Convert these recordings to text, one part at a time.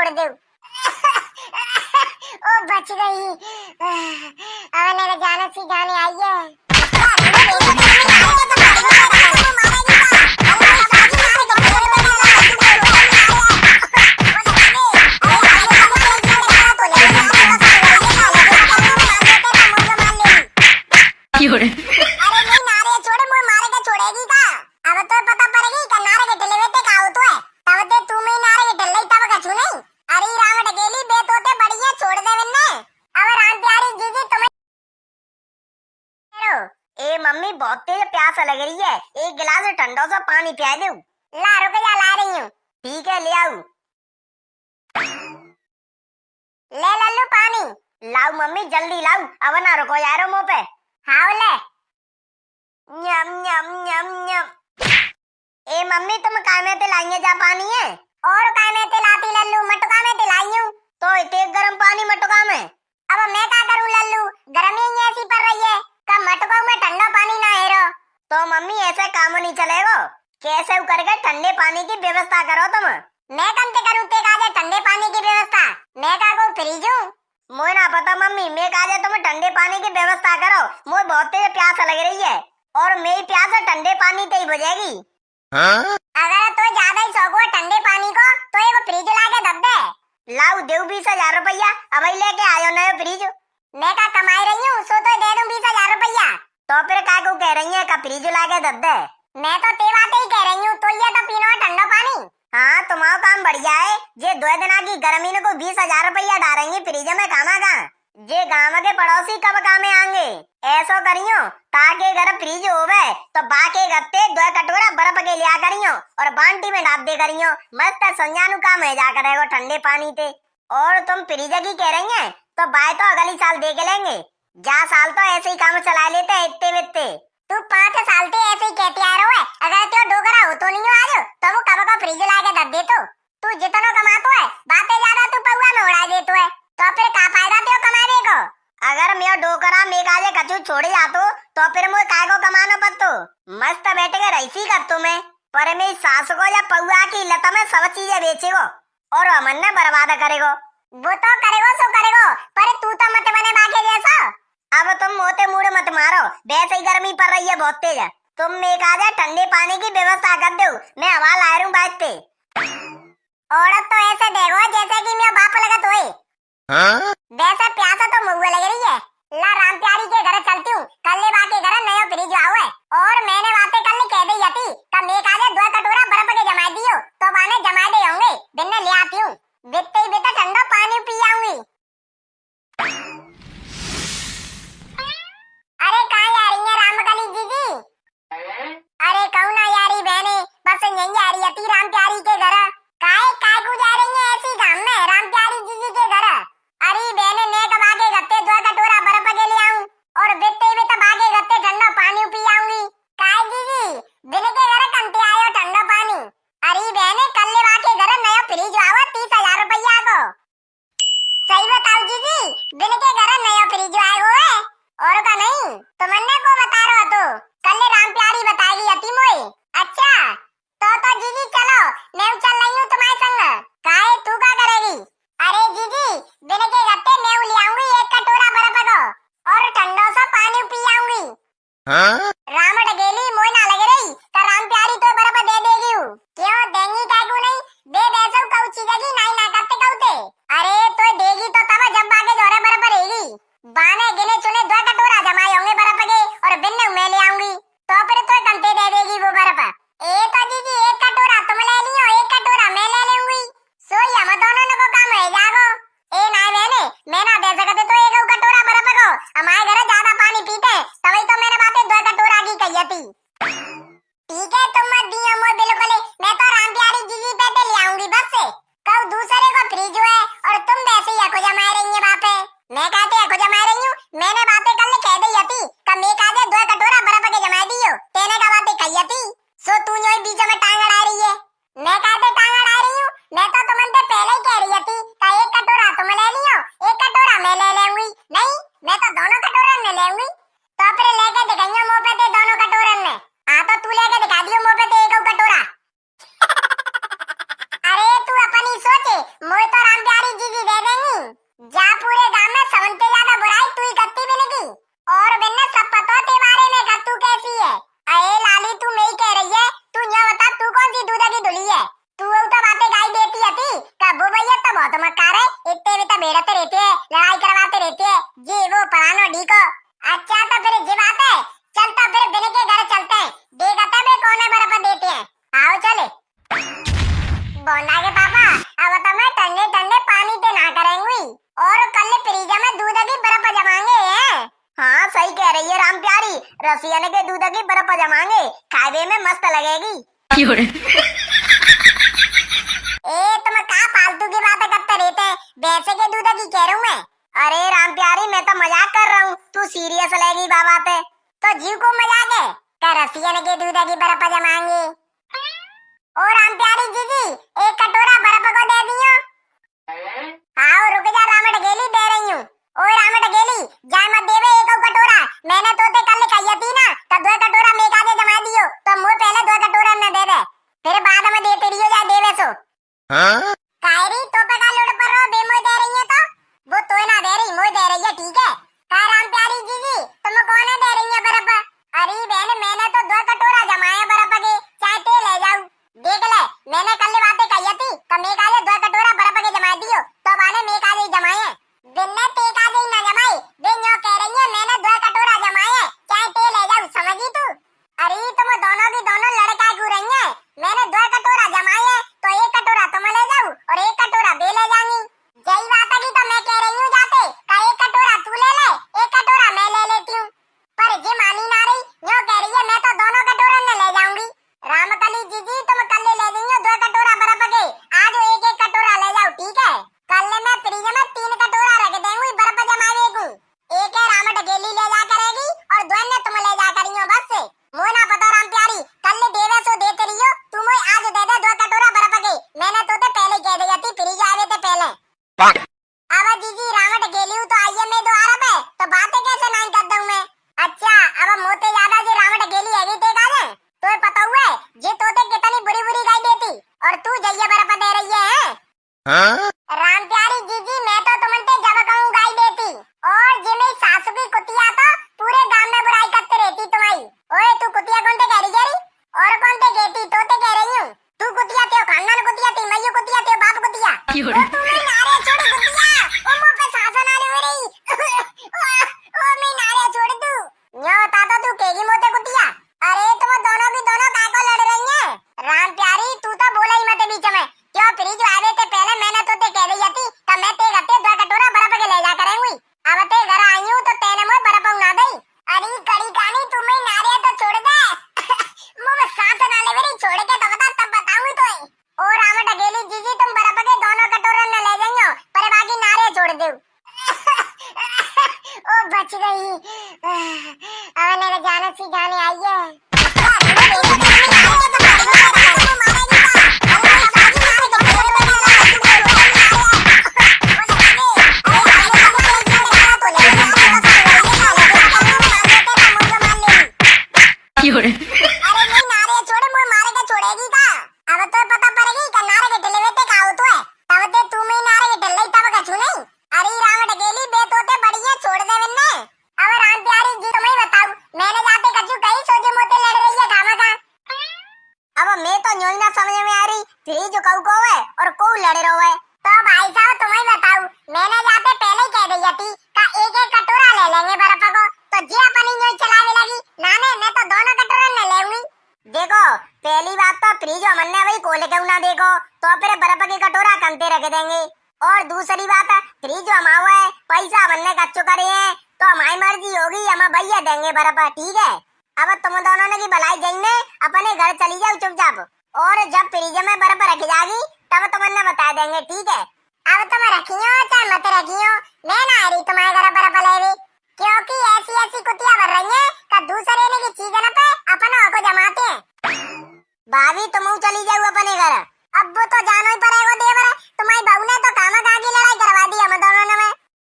छोड़ दे। ओ बच गई। अब मेरे जाने से जाने आई है। अरे नहीं नारे छोड़े मुझे मारेगा छोड़ेगी का। अब तो पता पड़ेगी का नारे के टिले वेते का हो तो है। तब ते तू में नारे के टिले तब कछु नहीं। अरे राम डगेली बे तोते बढ़िया छोड़ दे वन्ने। अब राम प्यारी जीजी तुम्हें ए मम्मी बहुत तेज प्यास लग रही है, एक गिलास ठंडा सा पानी पिया दो। ला रुक जा ला रही हूँ। ठीक है ले आऊ। ले लल्लू पानी। लाऊ मम्मी जल्दी लाऊ, अब ना रुको यारो मुंह पे। हाँ ले। न्यम न्यम न्यम न्यम। ए मम्मी तुम काय में ते लाइए जा पानी है? और काय में ते लाती लल्लू मटका में ते लाई हूँ। तो इतने गर्म पानी मटका में? अब मैं क्या करूँ लल्लू, गर्मी ही ऐसी पड़ रही है का मटकों में ठंडा पानी ना हेरो। तो मम्मी ऐसे काम नहीं चलेगा, कैसे करके ठंडे पानी की व्यवस्था करो तुम। मैं कंते करूँ ते काजे ठंडे पानी की व्यवस्था, मैं का को फ्रिज हूँ। मुझे ना पता मम्मी, मैं काजे तुम ठंडे पानी की व्यवस्था करो, मुझे बहुत तेज प्यास लग रही है और मेरी प्यास ठंडे पानी से ही बुझेगी। अगर तो ज्यादा ही शौक हो ठंडे पानी को तो एक फ्रिज ला के दब दे। लाऊ देव 20,000 रुपया, अब ही लेके आयो नयो फ्रिज। मैं का कमाई रही हूँ सो तो दे दूं 20,000 रुपया। तो फिर काय को कह रही है का फ्रिज ला के दब दे? मैं तो ते बात ही कह रही हूँ, तो ये तो पीना ठंडा पानी। हाँ तुम्हारा काम बढ़िया है, जे 2 दिना की गर्मी को 20,000 रुपया डालेंगे फ्रिज में कामा का। जे गांव के पड़ोसी कब कामे आएंगे, ऐसा करियो ताकि घर फ्रिज होवे तो बाके गत्ते 2 कटोरा बर्फ के लिया करियो और बाल्टी में डाल दे करियो, मस्त संजानु काम है जा करेगो ठंडे पानी ते। और तुम फ्रिज की कह रही है तो बाय तो अगली साल दे के लेंगे, जा साल तो ऐसे ही काम चला लेते हैं इतने बित्ते। तू 5 साल से ऐसे ही कहती आ रहा है, अगर त्यो डोगरा हो तो नहीं हो आज तो वो कब का फ्रिज ला के दब दे। तो तू जितना कमातो है बातें ज्यादा तू पौवा में उड़ा देतो है, तो फिर का फायदा त्यो कमाने को। अगर मैं डोकरा में काजे कछु छोड़ जातो तो फिर मुझे काय को कमाना पड़तो, मस्त बैठ के रहीसी करतो मैं। पर मेरी सास को या पौवा की लता में सब चीजें बेचेगो और अमन ने बर्बाद करेगो। वो तो करेगो सो करेगो, पर तू तो मत बने बाके जैसा। अब तुम मोटे मूड मत मारो, वैसे ही गर्मी पड़ रही है बहुत तेज। तुम में काजे ठंडे पानी की व्यवस्था कर दो, मैं हवा ला रहा हूँ बाइक पे। औरत तो ऐसे देखो जैसे कि मेरा बाप लगत होए। वैसे प्यासा तो मुझे लग रही है। ला राम प्यारी के घर चलती हूँ, कल बाके घर नया फ्रिज आओ है और मैंने बातें कल कह दी थी का मैं काजे 2 कटोरा बर्फ के जमा दियो तो बाने जमा दे होंगे, बिन्ने ले आती हूँ, बित्ते ही बित्ते ठंडा पानी पी आऊंगी। अरे कहाँ जा रही है रामकली जीजी? अरे कहूँ ना यारी बहने बस यही आ रही थी राम प्यारी के घर। काय को जा रही है ऐसी गांव में राम प्यारी जीजी के घर? अरे बहने मैं कब आके गत्ते 2 कटोरा बर्फ के ले आऊं और बित्ते ही बित्ते बाके गत्ते ठंडा पानी पी आऊंगी। काय जीजी बिन के घर कंते आयो ठंडा पानी? अरे बहने कल ले बाके घर नया फ्रिज आवा 30,000 रुपया को। सही बताओ जीजी, बिन के घर नया फ्रिज आयो है और का नहीं तुमने को बता रहा तो कल राम प्यारी बताएगी यती मोई। अच्छा तो जीजी चलो मैं चल रही हूँ तुम्हारे संग। काहे तू क्या करेगी? अरे जीजी बिन के गत्ते मैं ले आऊंगी 1 कटोरा बर्फ को और ठंडा सा पानी पी आऊंगी। राम डगेली मोई ना लग रही तो राम प्यारी तो बर्फ दे देगी हूँ। क्यों देंगी काय को नहीं दे बैसो कहू चीजेगी नहीं ना करते कहते। अरे तो देगी तो तब जब बाके जोरे बर्फ रहेगी। तुम कारे इतने भी तो बेड़ते रहते हैं, लड़ाई करवाते रहते हैं, जी वो परानो ढीको। अच्छा तो फिर जी बात है, चल तो फिर बिने के घर चलते हैं, देखते हैं कौन है बर्फ देते हैं। आओ चले। बोला के पापा अब तो मैं ठंडे ठंडे पानी से ना करेंगी और कल फ्रीज में दूध की बर्फ जमाएंगे हैं। हाँ सही कह रही है राम प्यारी, रसियन के दूध की बर्फ जमाएंगे, खावे में मस्त लगेगी। ए तुम कहाँ फालतू की बातें करते रहते हैं, भैंसे के दूध की कह रहा हूँ मैं। अरे राम प्यारी मैं तो मजाक कर रहा हूँ, तू सीरियस लेगी बाबा पे। तो जीव को मजाक है क्या रसियन के दूध की बर्फ जमाएंगे। और राम प्यारी जीजी एक कटोरा बर्फ को दे दियो। आओ रुक जा रामट गेली दे रही हूँ। ओए रामट गेली जाय मत देवे एक कटोरा, मैंने तोते कल कही थी ना तो 2 कटोरा मेरे आगे जमा दियो, तो मुझे पहले 2 कटोरा न दे दे, फिर बाद में देते रहियो जा देवे सो। हाँ? कायरी तो पे का लोड पर रो बेमोय दे रही है, तो वो तोय ना दे रही मोय दे रही है, ठीक है। काय राम प्यारी जीजी तुम कौन है दे रही है बर्फ। अरे बहन मैंने तो 2 कटोरा जमाए बर्फ के, चाहे ते ले जाऊं। देख ले मैंने कल बातें कही थी तो मेरे काले 2 कटोरा बर्फ के जमा दियो, तो बाने मेरे काले जमाए बिन्ने ते काले ना जमाए, वे न्यो कह रही है मैंने 2 कटोरा जमाए चाहे ते ले जाऊं, समझी तू। अरे तुम दोनों की दोनों लड़का क्यों रही है, मैंने 2 कटोरा जमाए तो 1 कटोरा तुम ले जाओ और 1 कटोरा बे ले जानी। यही बात है कि तो मैं कह रही हूँ जाते का 1 कटोरा तू ले ले 1 कटोरा मैं ले लेती हूँ, पर ये मानी ना रही, न्यो कह रही है मैं तो दोनों कटोरा ने ले जाऊंगी। रामकली जीजी तुम कल ले जाइयो 2 कटोरा बर्फ के, आज 1-1 कटोरा ले जाओ, ठीक है। कल मैं फ्रिज में 3 कटोरा रख देंगी बर्फ जमावे को, एक है रामट गेली ले जा करेगी और 2 ने तुम ले जा करियो बस से। मुझे ना पता राम प्यारी कल देवे सो देते रहियो, तुम आज दे दे 2 कटोरा बर्फ के, मैंने तो पहले कह दिया थी फ्रिज आवे थे पहले। अब जीजी रामट गेली तो आइए मैं द्वारा पे तो बातें कैसे नहीं कर दूं मैं। अच्छा अब मोते ज्यादा जे रामट गेली हैगी ते काले तो पता हुआ है जे तोते कितनी बुरी बुरी गाई देती और तू जइया बर्फ दे रही है। हाँ? राम प्यारी जीजी मैं तो तुमसे जब कहूँ गाई देती, और जे मेरी सासू की कुतिया तो पूरे गांव में बुराई करते रहती तुम्हारी। ओए तू कुतिया कौन ते कह रही है और कौन ते कहती, तो ते कह रही हूँ तू कुतिया ते खानदान कुतिया ते मयू कुतिया ते बाप कुतिया। ओ तू मेरी नारे छोड़ कुतिया, ओ मुंह पे सासन आने हो रही ओ मेरी नारे छोड़ तू न्यो तातो तू केगी मोते कुतिया। अरे तुम दोनों की दोनों काय को लड़ रही हैं। राम प्यारी तू तो बोला ही मत बीच में, क्यों फ्रिज आवे ते पहले मैंने तो ते कह दी थी तब मैं ते घटे 2 कटोरा बर्फ के ले जा करेंगी, अब ते घर आई हूँ तो तेने मुझे बर्फ ना दई। अरे कड़ी कहानी तू मैं नारे तो छोड़ दे मुंह में सांस ना ले मेरी, छोड़ के तो बता तब बताऊंगी तो। और रामट गेली जीजी तुम बर्फ के दोनों कटोरे न ले जाइयो पर बाकी नारे छोड़ दो ओ बच गई, अब मेरे जाने सी जाने आई है। अरे नहीं नारे छोड़े मुझे मारे के छोड़ेगी का, अब तो पता पड़ेगी का नारे के ढले बेटे का हो तो है, तब ते तू में नारे के ढले तब कछु नहीं। अरे रावण गेली बे तोते बढ़िया छोड़ दे वन्ने। अब राम प्यारी जी तुम्हें बताऊं मैंने जाते कछु कहीं सोचे मोते लड़ रही है खामा का। अब मैं तो न्योई ना समझ में आ रही फ्रिज कऊ को है और को लड़े रहो है। तो भाई साहब तुम्हें बताऊं मैंने जाते पहले ही कह दिया थी का 1-1 कटोरा ले लेंगे बर्फ को, तो जी अपनी न्योई चलावे लगी नाने मैं तो दोनों कटोरा न लेऊंगी। देखो पहली बात तो फ्रिज मन्ने वही कोले क्यों ना देखो तो फिर बर्फ के कटोरा कंते रख देंगे, और दूसरी बात फ्रिज हमारा है पैसा मन्ने कच्चो करे हैं तो हमारी मर्जी होगी हम भैया देंगे बर्फ, ठीक है। अब तुम दोनों ने की भलाई जाइए अपने घर चली जाओ चुपचाप, और जब फ्रिज में बर्फ रख जाएगी तब तुमने बता देंगे, ठीक है। अब तुम रखियो चाहे मत रखियो मैं ना आ रही तुम्हारे घर बर्फ लेवे, क्योंकि ऐसी ऐसी कुतिया भर रही है का दूसरे ने की चीज न पे अपना को जमाते हैं। भाभी तुम चली जाओ अपने घर। अब वो तो जानो ही पड़ेगा देवर, तुम्हारी बहू ने तो कामा कहाँ की लड़ाई करवा दी हम दोनों ने में।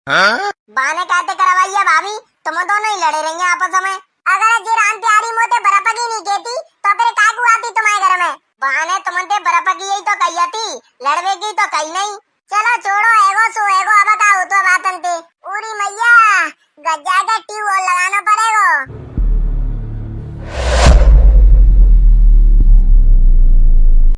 हाँ? बाने कहते करवाई है भाभी, तुम दोनों ही लड़े रही हैं आपस में। अगर जी राम प्यारी मोते बर्फ की नहीं कहती तो फिर काय को आती तुम्हारे घर में। बाने तुमने बर्फ की यही तो कही थी, लड़वे की तो कही नहीं। चलो छोड़ो एगो सो एगो, अब का हो तो बात